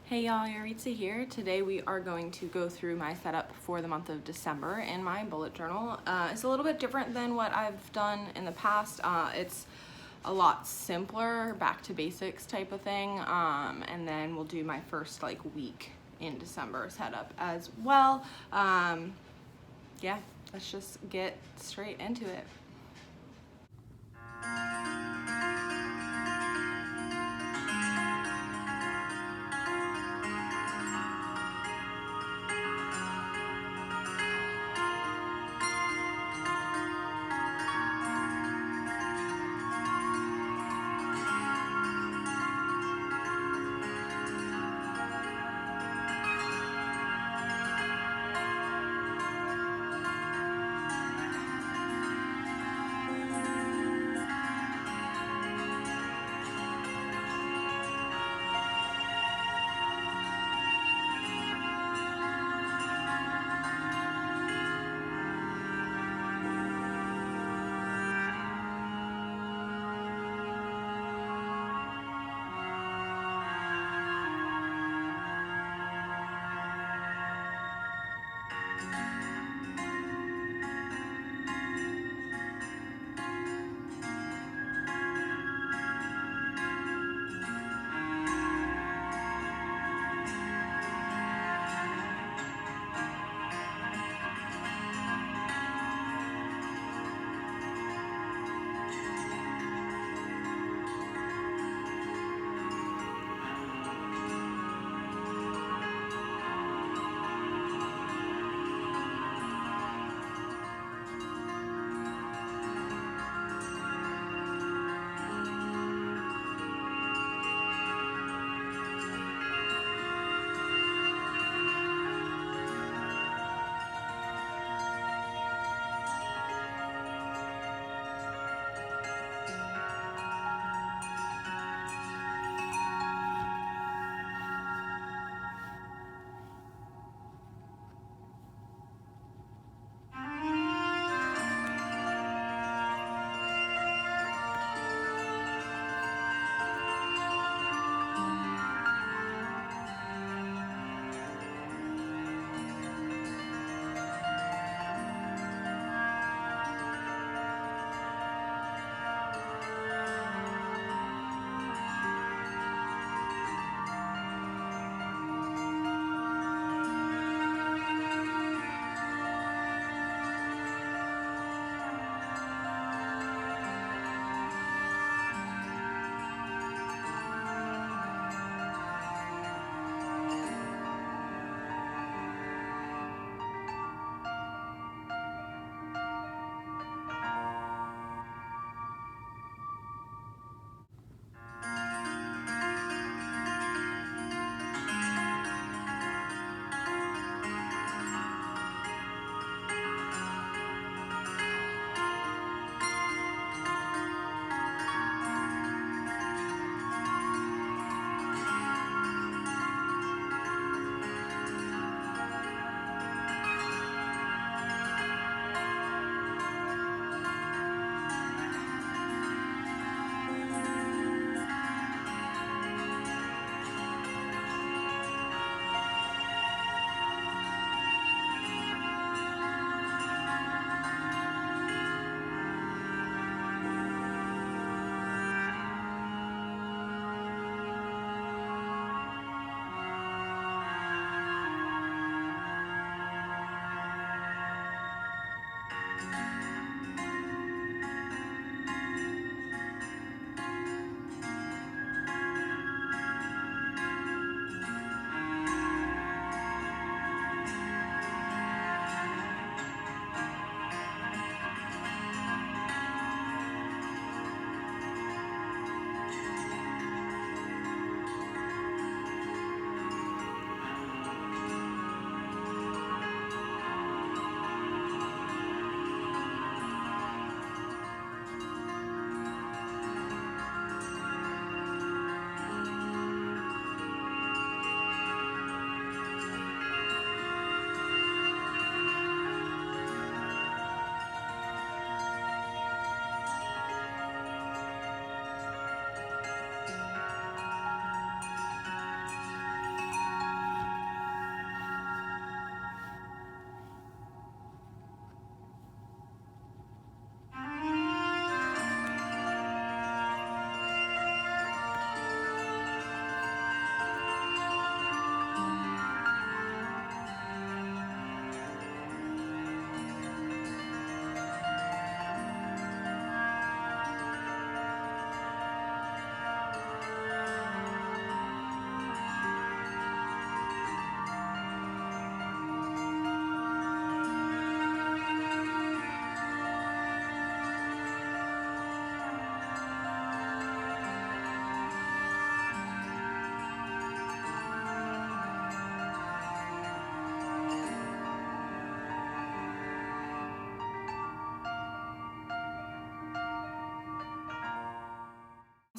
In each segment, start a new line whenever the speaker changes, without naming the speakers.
Hey y'all, Yaritza here. Today we are going to go through my setup for the month of December in my bullet journal. It's a little bit different than what I've done in the past. It's a lot simpler, back to basics type of thing. And then we'll do my first week in December setup as well. Yeah, let's just get straight into it.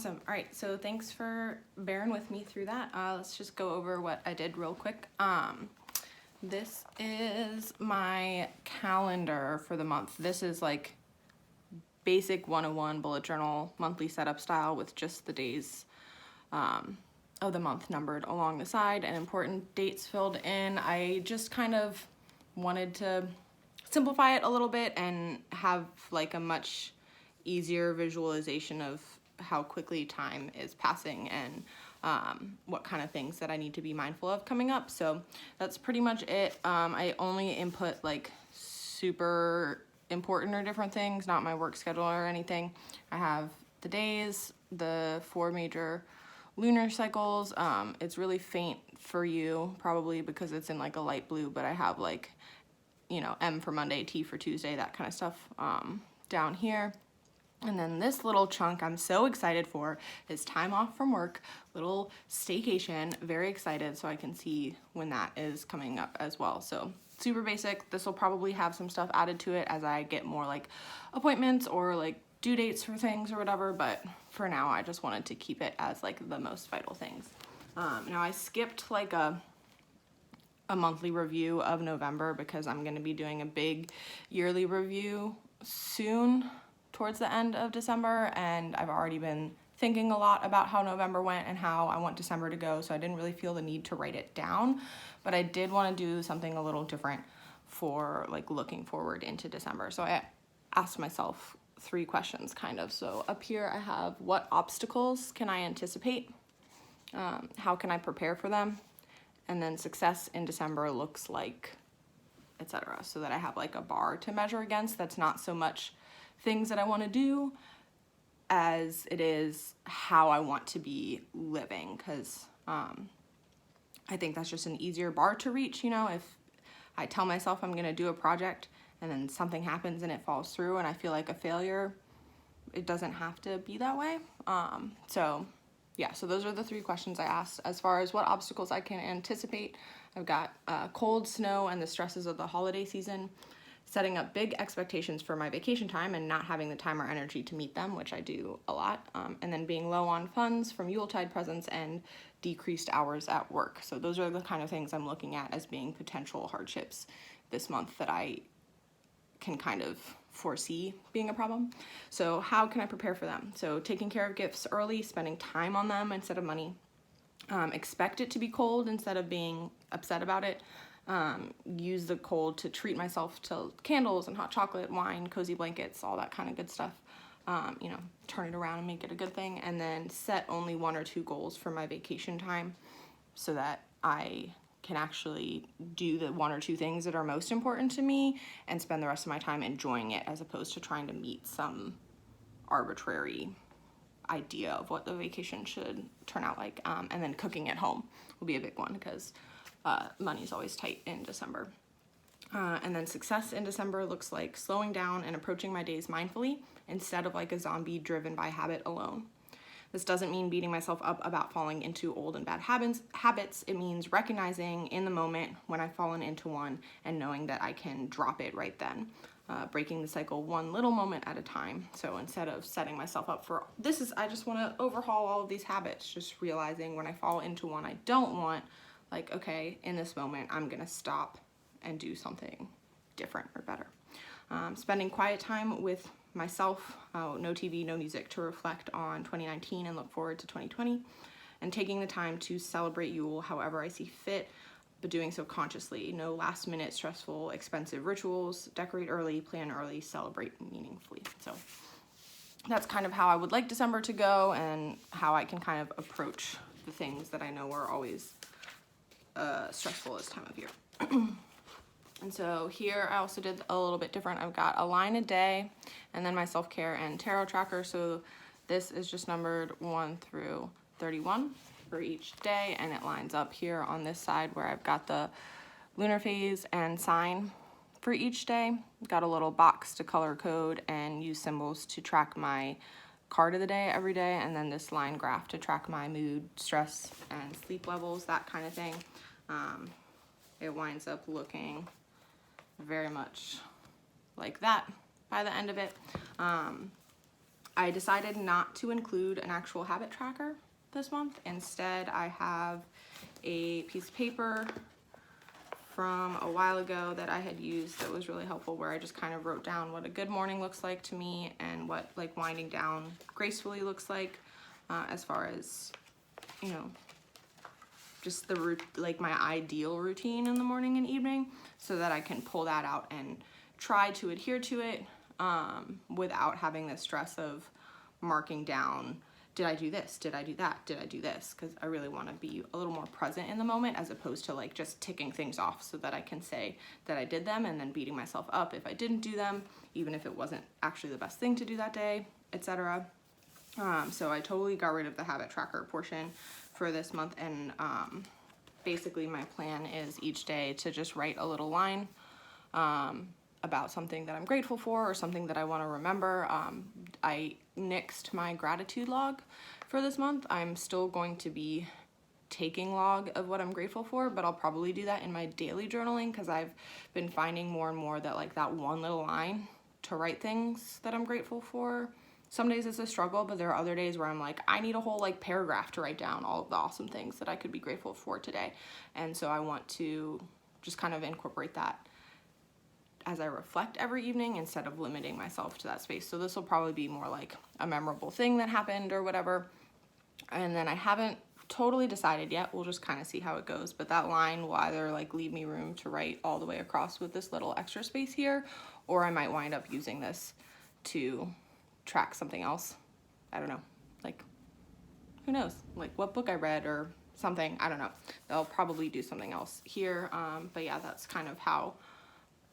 Awesome. All right, so thanks for bearing with me through that. Let's just go over what I did real quick. This is my calendar for the month. This is like basic 101 bullet journal monthly setup style with just the days of the month numbered along the side and important dates filled in. I just kind of wanted to simplify it a little bit and have like a much easier visualization of how quickly time is passing and what kind of things that I need to be mindful of coming up. So that's pretty much it. I only input like super important or different things, not my work schedule or anything. I have the days, the 4 major lunar cycles. It's really faint for you probably because it's in like a light blue, but I have like, you know, M for Monday, T for Tuesday, that kind of stuff down here. And then this little chunk I'm so excited for is time off from work, little staycation, very excited so I can see when that is coming up as well. So super basic. This will probably have some stuff added to it as I get more like appointments or like due dates for things or whatever, but for now I just wanted to keep it as like the most vital things. Now I skipped like a monthly review of November because I'm going to be doing a big yearly review soon towards the end of December, and I've already been thinking a lot about how November went and how I want December to go, so I didn't really feel the need to write it down, but I did want to do something a little different for like looking forward into December. So I asked myself 3 questions kind of. So up here I have, what obstacles can I anticipate? How can I prepare for them? And then success in December looks like, etc. So that I have like a bar to measure against. That's not so much things that I want to do as it is how I want to be living, because I think that's just an easier bar to reach. You know, if I tell myself I'm going to do a project and then something happens and it falls through and I feel like a failure, it doesn't have to be that way. So yeah, so those are the 3 questions I asked. As far as what obstacles I can anticipate, I've got cold, snow, and the stresses of the holiday season, setting up big expectations for my vacation time and not having the time or energy to meet them, which I do a lot, and then being low on funds from Yuletide presents and decreased hours at work. So those are the kind of things I'm looking at as being potential hardships this month that I can kind of foresee being a problem. So how can I prepare for them? So taking care of gifts early, spending time on them instead of money, expect it to be cold instead of being upset about it. Use the cold to treat myself to candles and hot chocolate, wine, cozy blankets, all that kind of good stuff. You know, turn it around and make it a good thing. And then set only 1 or 2 goals for my vacation time so that I can actually do the 1 or 2 things that are most important to me and spend the rest of my time enjoying it as opposed to trying to meet some arbitrary idea of what the vacation should turn out like. And then cooking at home will be a big one because money's always tight in December. And then success in December looks like slowing down and approaching my days mindfully instead of like a zombie driven by habit alone. This doesn't mean beating myself up about falling into old and bad habits. It means recognizing in the moment when I've fallen into one and knowing that I can drop it right then. Breaking the cycle 1 little moment at a time. So instead of setting myself up for I just want to overhaul all of these habits, just realizing when I fall into one I don't want, like, okay, in this moment I'm gonna stop and do something different or better. Spending quiet time with myself, no TV, no music, to reflect on 2019 and look forward to 2020, and taking the time to celebrate Yule however I see fit, but doing so consciously. No last minute stressful expensive rituals. Decorate early, plan early, celebrate meaningfully. So that's kind of how I would like December to go and how I can kind of approach the things that I know are always stressful this time of year. And so here I also did a little bit different. I've got a line a day and then my self-care and tarot tracker. So this is just numbered 1 through 31 for each day, and it lines up here on this side where I've got the lunar phase and sign for each day. Got a little box to color code and use symbols to track my card of the day every day, and then this line graph to track my mood, stress, and sleep levels, that kind of thing. It winds up looking very much like that by the end of it. I decided not to include an actual habit tracker this month. Instead, I have a piece of paper from a while ago that I had used that was really helpful, where I just kind of wrote down what a good morning looks like to me and what like winding down gracefully looks like, as far as, you know, just the like my ideal routine in the morning and evening, so that I can pull that out and try to adhere to it without having the stress of marking down, did I do this? Did I do that? Did I do this? Because I really want to be a little more present in the moment, as opposed to like just ticking things off so that I can say that I did them and then beating myself up if I didn't do them, even if it wasn't actually the best thing to do that day, etc. So I totally got rid of the habit tracker portion for this month, and basically my plan is each day to just write a little line about something that I'm grateful for or something that I want to remember. I nixed my gratitude log for this month. I'm still going to be taking log of what I'm grateful for, but I'll probably do that in my daily journaling, because I've been finding more and more that like that one little line to write things that I'm grateful for, some days it's a struggle, but there are other days where I'm like, I need a whole like paragraph to write down all of the awesome things that I could be grateful for today. And so I want to just kind of incorporate that as I reflect every evening, instead of limiting myself to that space. So this will probably be more like a memorable thing that happened or whatever. And then I haven't totally decided yet. We'll just kind of see how it goes. But that line will either like leave me room to write all the way across with this little extra space here, or I might wind up using this to track something else. I don't know, like, who knows, like what book I read or something. I don't know. They'll probably do something else here. But yeah, that's kind of how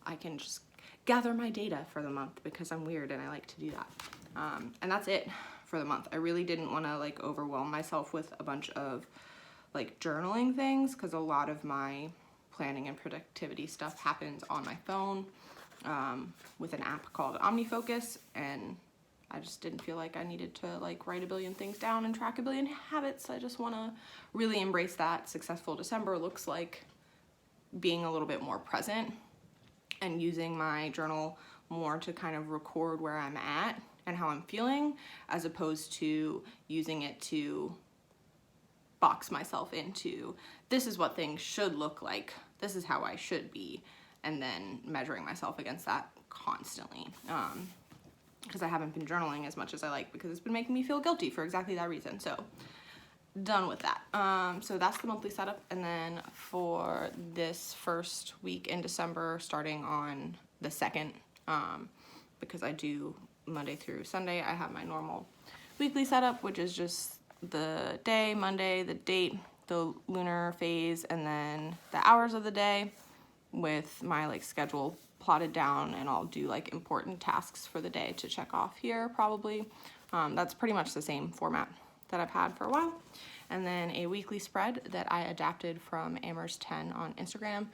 I can just gather my data for the month, because I'm weird and I like to do that. And that's it for the month. I really didn't want to like overwhelm myself with a bunch of like journaling things, because a lot of my planning and productivity stuff happens on my phone with an app called OmniFocus, and I just didn't feel like I needed to like write a billion things down and track a billion habits. I just want to really embrace that successful December looks like being a little bit more present and using my journal more to kind of record where I'm at and how I'm feeling, as opposed to using it to box myself into, this is what things should look like, this is how I should be, and then measuring myself against that constantly. Because I haven't been journaling as much as I like, because it's been making me feel guilty for exactly that reason. So done with that. So that's the monthly setup. And then for this first week in December, starting on the 2nd, because I do Monday through Sunday, I have my normal weekly setup, which is just the day, Monday, the date, the lunar phase, and then the hours of the day, with my like schedule plotted down, and I'll do like important tasks for the day to check off here probably. That's pretty much the same format that I've had for a while. And then a weekly spread that I adapted from Amher's 10 on Instagram,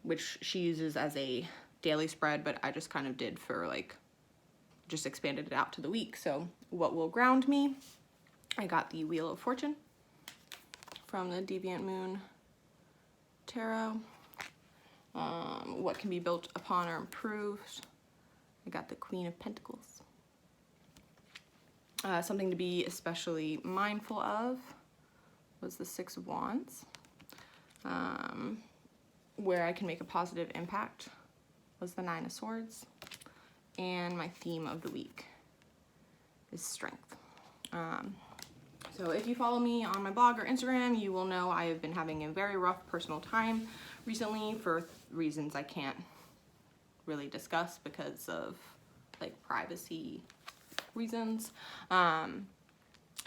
which she uses as a daily spread, but I just kind of did for like, just expanded it out to the week. So what will ground me? I got the Wheel of Fortune from the Deviant Moon Tarot. What can be built upon or improved? I got the Queen of Pentacles. Something to be especially mindful of was the Six of Wands. Where I can make a positive impact was the Nine of Swords. And my theme of the week is strength. So if you follow me on my blog or Instagram, you will know I have been having a very rough personal time recently for reasons I can't really discuss because of like privacy reasons.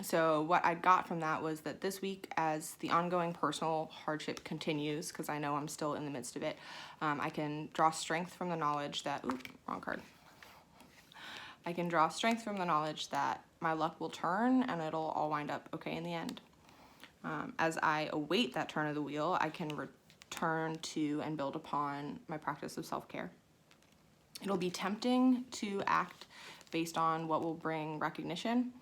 So what I got from that was that this week, as the ongoing personal hardship continues, because I know I'm still in the midst of it, I can draw strength from the knowledge that, ooh, wrong card. I can draw strength from the knowledge that my luck will turn and it'll all wind up okay in the end. As I await that turn of the wheel, I can return to and build upon my practice of self-care. It'll be tempting to act based on what will bring recognition,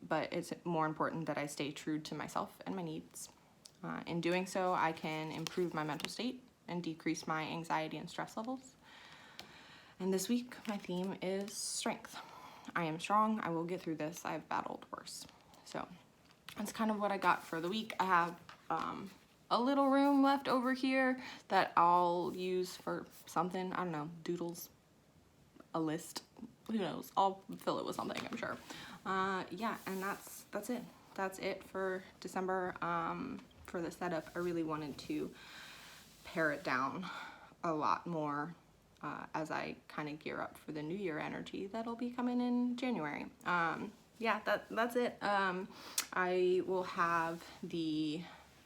but it's more important that I stay true to myself and my needs. In doing so, I can improve my mental state and decrease my anxiety and stress levels. And this week, my theme is strength. I am strong. I will get through this. I've battled worse. So that's kind of what I got for the week. I have a little room left over here that I'll use for something. I don't know, doodles, a list, who knows. I'll fill it with something, I'm sure. Yeah, and that's it. That's it for December. For the setup, I really wanted to pare it down a lot more as I kind of gear up for the New Year energy that'll be coming in January. Yeah, that's it. I will have the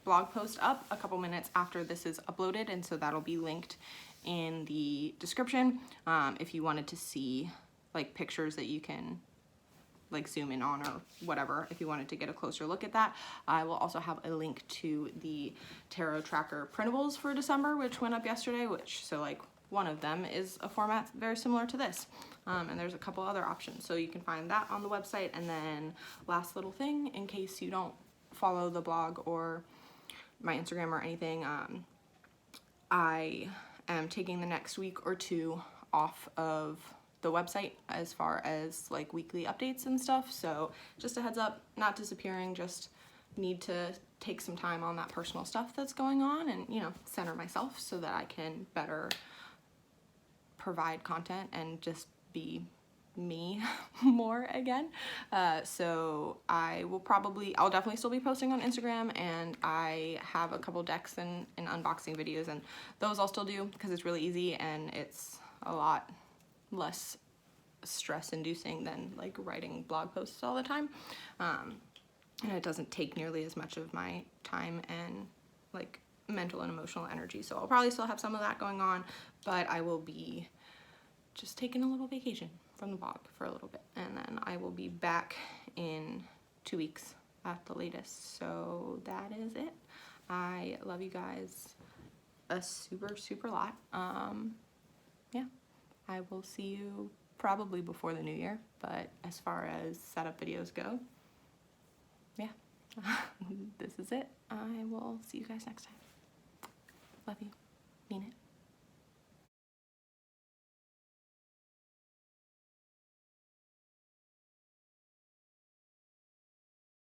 blog post up a couple minutes after this is uploaded, and so that'll be linked in the description if you wanted to see like pictures that you can like zoom in on or whatever, if you wanted to get a closer look at that. I will also have a link to the tarot tracker printables for December, which went up yesterday, so like one of them is a format very similar to this. And there's a couple other options. So you can find that on the website. And then last little thing, in case you don't follow the blog or my Instagram or anything, I am taking the next week or two off of the website as far as like weekly updates and stuff. So just a heads up, not disappearing, just need to take some time on that personal stuff that's going on and, you know, center myself so that I can better provide content and just be me more again. So I'll definitely still be posting on Instagram, and I have a couple decks and unboxing videos, and those I'll still do because it's really easy and it's a lot less stress inducing than like writing blog posts all the time. And it doesn't take nearly as much of my time and like mental and emotional energy. So I'll probably still have some of that going on, but I will be just taking a little vacation from the blog for a little bit. And then I will be back in 2 weeks at the latest. So that is it. I love you guys a super, super lot. Yeah, I will see you probably before the new year, but as far as setup videos go, yeah, this is it. I will see you guys next time. Love you. Mean it.